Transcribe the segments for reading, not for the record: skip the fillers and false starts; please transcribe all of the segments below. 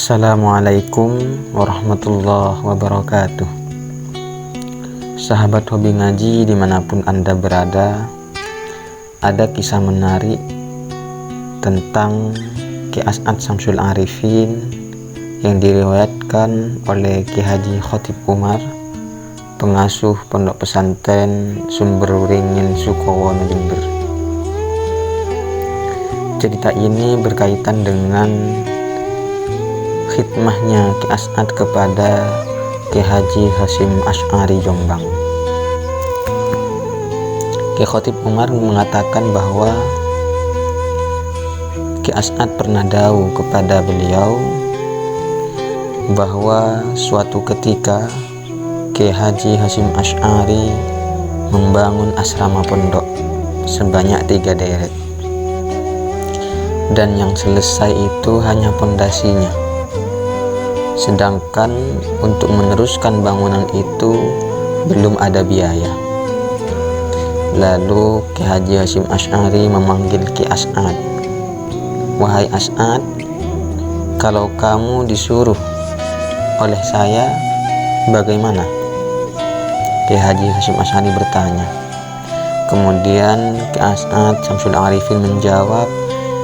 Assalamualaikum warahmatullahi wabarakatuh. Sahabat hobi ngaji dimanapun Anda berada, ada kisah menarik tentang Ki As'ad Syamsul Arifin yang diriwayatkan oleh Ki Haji Khotib Umar, pengasuh pondok pesantren Sumberwringin Sukowono Jember. Cerita ini berkaitan dengan khidmahnya Ki As'ad kepada Ki Haji Hasyim Asy'ari Jombang. Ki Khotib Umar mengatakan bahwa Ki As'ad pernah dawuh kepada beliau bahwa suatu ketika Ki Haji Hasyim Asy'ari membangun asrama pondok sebanyak 3 deret, dan yang selesai itu hanya pondasinya. Sedangkan untuk meneruskan bangunan itu belum ada biaya. Lalu Ki Haji Hasyim Asy'ari memanggil Ki As'ad. "Wahai As'ad, kalau kamu disuruh oleh saya, bagaimana?" Ki Haji Hasyim Asy'ari bertanya. Kemudian Ki As'ad Syamsul Arifin menjawab,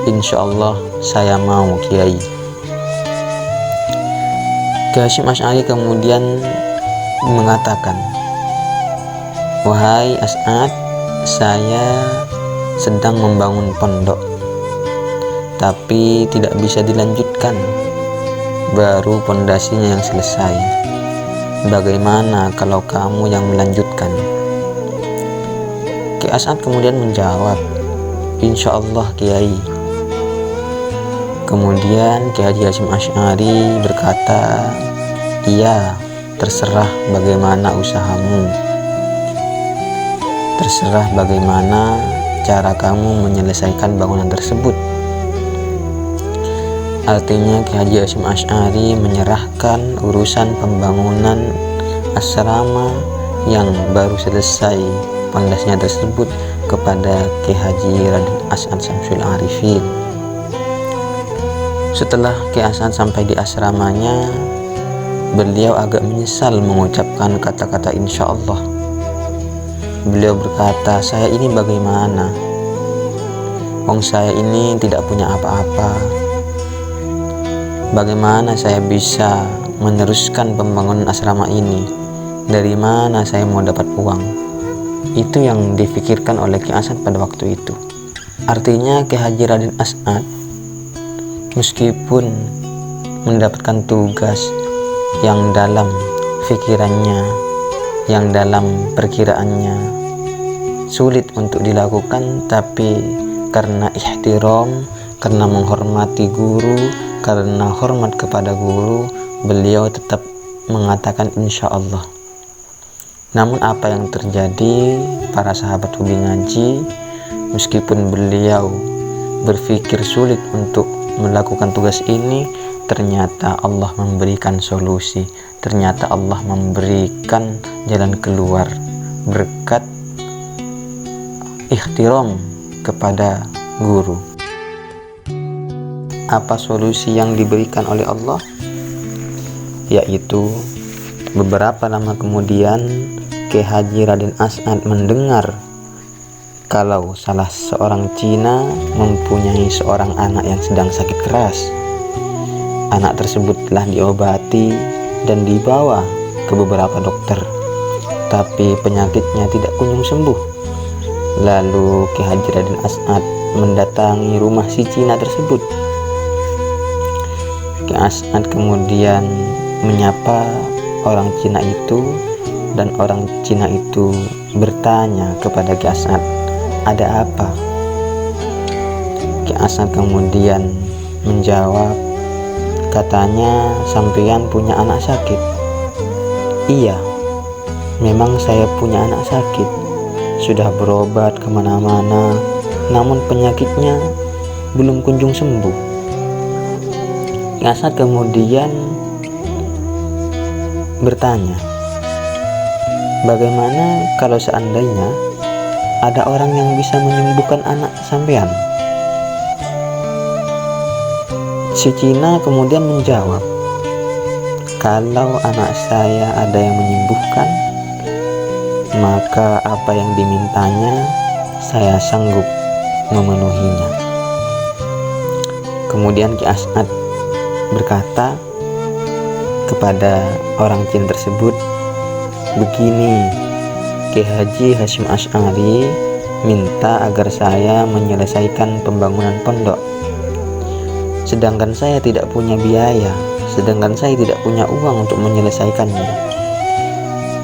"Insyaallah saya mau, Kiai." Ki Hasyim Asy'ari kemudian mengatakan, "Wahai As'ad, saya sedang membangun pondok, tapi tidak bisa dilanjutkan, baru pondasinya yang selesai. Bagaimana kalau kamu yang melanjutkan?" Ki As'ad kemudian menjawab, "Insyaallah, Kiai." Kemudian Ki Haji Hasyim Asy'ari berkata, "Iya, terserah bagaimana usahamu. Terserah bagaimana cara kamu menyelesaikan bangunan tersebut." Artinya Ki Haji Hasyim Asy'ari menyerahkan urusan pembangunan asrama yang baru selesai pondasinya tersebut kepada Ki Haji Raden As'ad Syamsul Arifin. Setelah Ki As'ad sampai di asramanya, beliau agak menyesal mengucapkan kata-kata insyaallah. Beliau berkata, "Saya ini bagaimana? Wong saya ini tidak punya apa-apa. Bagaimana saya bisa meneruskan pembangunan asrama ini? Dari mana saya mau dapat uang?" Itu yang difikirkan oleh Ki As'ad pada waktu itu. Artinya Ki Haji Raden As'ad meskipun mendapatkan tugas yang dalam fikirannya, yang dalam perkiraannya sulit untuk dilakukan, tapi karena ihtiram, karena menghormati guru, karena hormat kepada guru, beliau tetap mengatakan insyaallah. Namun apa yang terjadi, para sahabat hobi ngaji, meskipun beliau berpikir sulit untuk melakukan tugas ini, ternyata Allah memberikan solusi, ternyata Allah memberikan jalan keluar berkat ihtiram kepada guru. Apa solusi yang diberikan oleh Allah? Yaitu beberapa lama kemudian Ki Haji Raden As'ad mendengar kalau salah seorang Cina mempunyai seorang anak yang sedang sakit keras. Anak tersebut telah diobati dan dibawa ke beberapa dokter, tapi penyakitnya tidak kunjung sembuh. Lalu Ki Haji Raden As'ad mendatangi rumah si Cina tersebut. Ki As'ad kemudian menyapa orang Cina itu, dan orang Cina itu bertanya kepada Ki As'ad, "Ada apa?" Ki As'ad kemudian menjawab, "Katanya sampeyan punya anak sakit." "Iya, memang saya punya anak sakit. Sudah berobat kemana-mana, namun penyakitnya belum kunjung sembuh." Ki As'ad kemudian bertanya, "Bagaimana kalau seandainya ada orang yang bisa menyembuhkan anak sampean?" Si Cina kemudian menjawab, kalau anak saya ada yang menyembuhkan, maka apa yang dimintanya saya sanggup memenuhinya. Kemudian Ki As'ad berkata kepada orang Cina tersebut, begini, Ki Haji Hasyim Asy'ari minta agar saya menyelesaikan pembangunan pondok, sedangkan saya tidak punya biaya, sedangkan saya tidak punya uang untuk menyelesaikannya.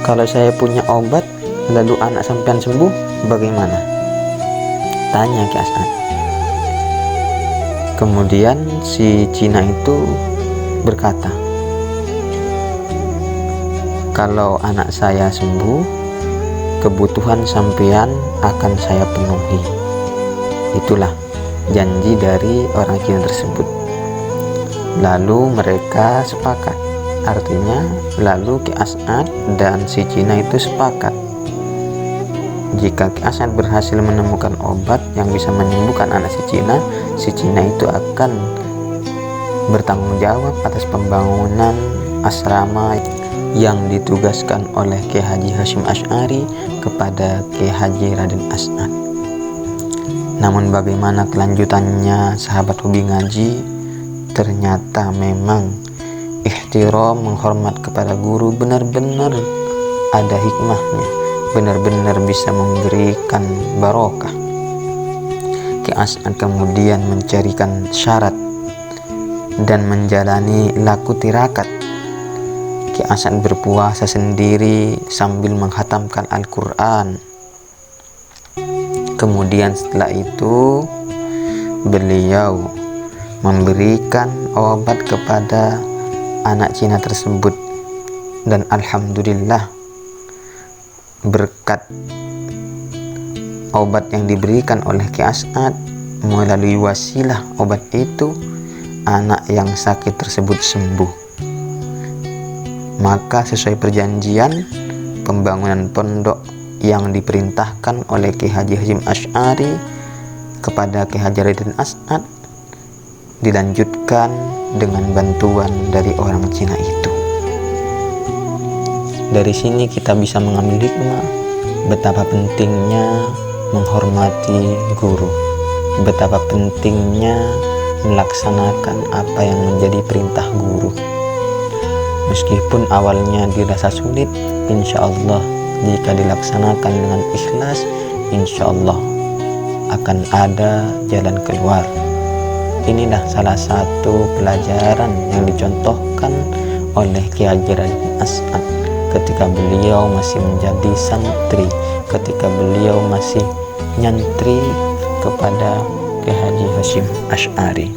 Kalau saya punya obat lalu anak sampean sembuh, bagaimana? Tanya Ki As'ad. Kemudian si Cina itu berkata, kalau anak saya sembuh, kebutuhan sampean akan saya penuhi. Itulah janji dari orang Cina tersebut. Lalu mereka sepakat, artinya lalu Ki As'ad dan si Cina itu sepakat, jika Ki As'ad berhasil menemukan obat yang bisa menyembuhkan anak si Cina itu akan bertanggung jawab atas pembangunan asrama yang ditugaskan oleh Ki Haji Hasyim Asy'ari kepada Ki Haji Raden As'ad. Namun bagaimana kelanjutannya sahabat hobi ngaji? Ternyata memang ihtiram, menghormat kepada guru benar-benar ada hikmahnya, benar-benar bisa memberikan barokah. Ki As'ad kemudian mencarikan syarat dan menjalani laku tirakat. Ki As'ad berpuasa sendiri sambil menghatamkan Al-Quran. Kemudian setelah itu beliau memberikan obat kepada anak Cina tersebut, dan alhamdulillah berkat obat yang diberikan oleh Ki As'ad, melalui wasilah obat itu anak yang sakit tersebut sembuh. Maka sesuai perjanjian, pembangunan pondok yang diperintahkan oleh Ki Haji Hasyim Asy'ari kepada Ki Haji Raden As'ad dilanjutkan dengan bantuan dari orang Cina itu. Dari sini kita bisa mengambil hikmah betapa pentingnya menghormati guru, betapa pentingnya melaksanakan apa yang menjadi perintah guru. Meskipun awalnya dirasa sulit, insya Allah jika dilaksanakan dengan ikhlas, insya Allah akan ada jalan keluar. Inilah salah satu pelajaran yang dicontohkan oleh Ki Haji Raden As'ad ketika beliau masih menjadi santri, ketika beliau masih nyantri kepada Ki Haji Hasyim Asy'ari.